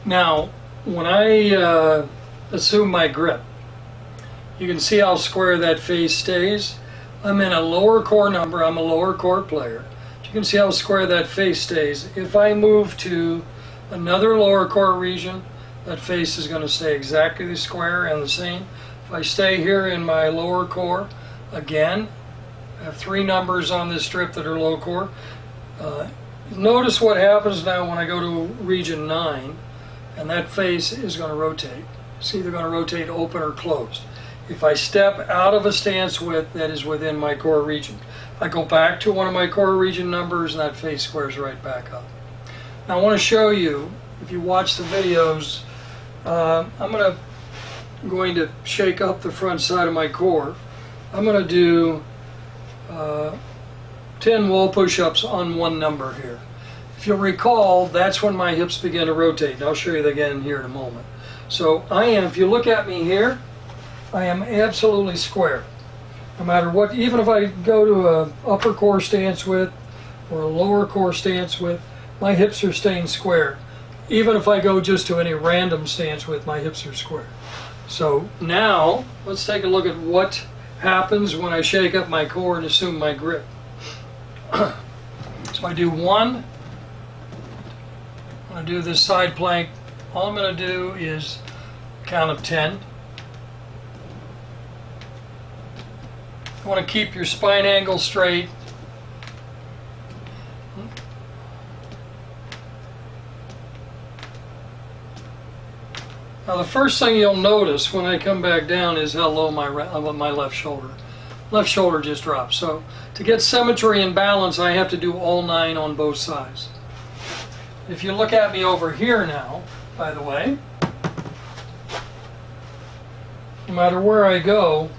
Now, when I assume my grip, you can see how square that face stays. I'm in a lower core number, I'm a lower core player. You can see how square that face stays. If I move to another lower core region, that face is going to stay exactly the square and the same. If I stay here in my lower core, again, I have 3 numbers on this strip that are low core. Notice what happens now when I go to region 9, and that face is going to rotate. It's either going to rotate open or closed. If I step out of a stance width, that is within my core region. I go back to one of my core region numbers, and that face squares right back up. Now I want to show you, if you watch the videos, I'm going to shake up the front side of my core. I'm going to do 10 wall push-ups on one number here. If you'll recall, that's when my hips begin to rotate. And I'll show you that again here in a moment. So if you look at me here, I am absolutely square. No matter what, even if I go to an upper core stance width or a lower core stance width, my hips are staying square. Even if I go just to any random stance width, my hips are square. So now, let's take a look at what happens when I shake up my core and assume my grip. So I do 1. I'm going to do this side plank. All I'm going to do is count of 10. You want to keep your spine angle straight. Now the first thing you'll notice when I come back down is how low my left shoulder. Left shoulder just drops. So to get symmetry and balance, I have to do all 9 on both sides. If you look at me over here now, by the way, no matter where I go,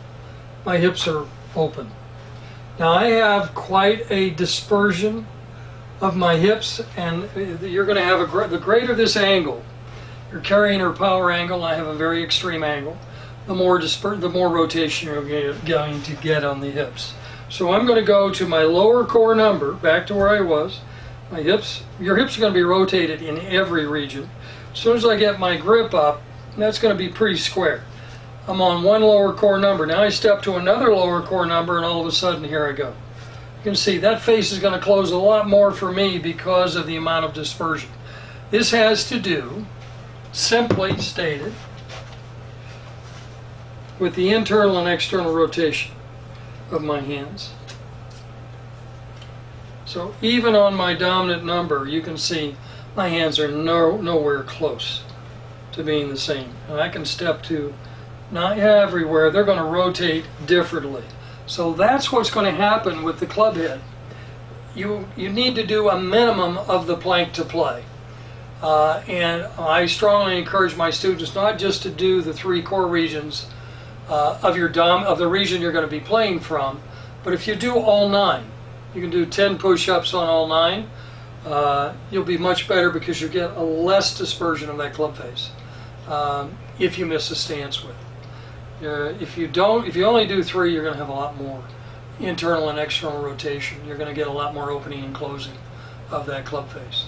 my hips are open. Now I have quite a dispersion of my hips, and you're going to have the greater this angle, you're carrying her power angle, and I have a very extreme angle, the more rotation you're going to get on the hips. So I'm going to go to my lower core number, back to where I was. My hips, your hips are going to be rotated in every region. As soon as I get my grip up, that's going to be pretty square. I'm on one lower core number. Now I step to another lower core number, and all of a sudden here I go. You can see that face is going to close a lot more for me because of the amount of dispersion. This has to do, simply stated, with the internal and external rotation of my hands. So even on my dominant number, you can see my hands are nowhere close to being the same. And I can step to, not everywhere, they're going to rotate differently. So that's what's going to happen with the club head. You need to do a minimum of the plank to play. And I strongly encourage my students not just to do the 3 core regions of the region you're going to be playing from, but if you do all 9, you can do 10 push-ups on all 9. You'll be much better because you get a less dispersion of that club face if you miss a stance width. If you only do 3, you're going to have a lot more internal and external rotation. You're going to get a lot more opening and closing of that club face.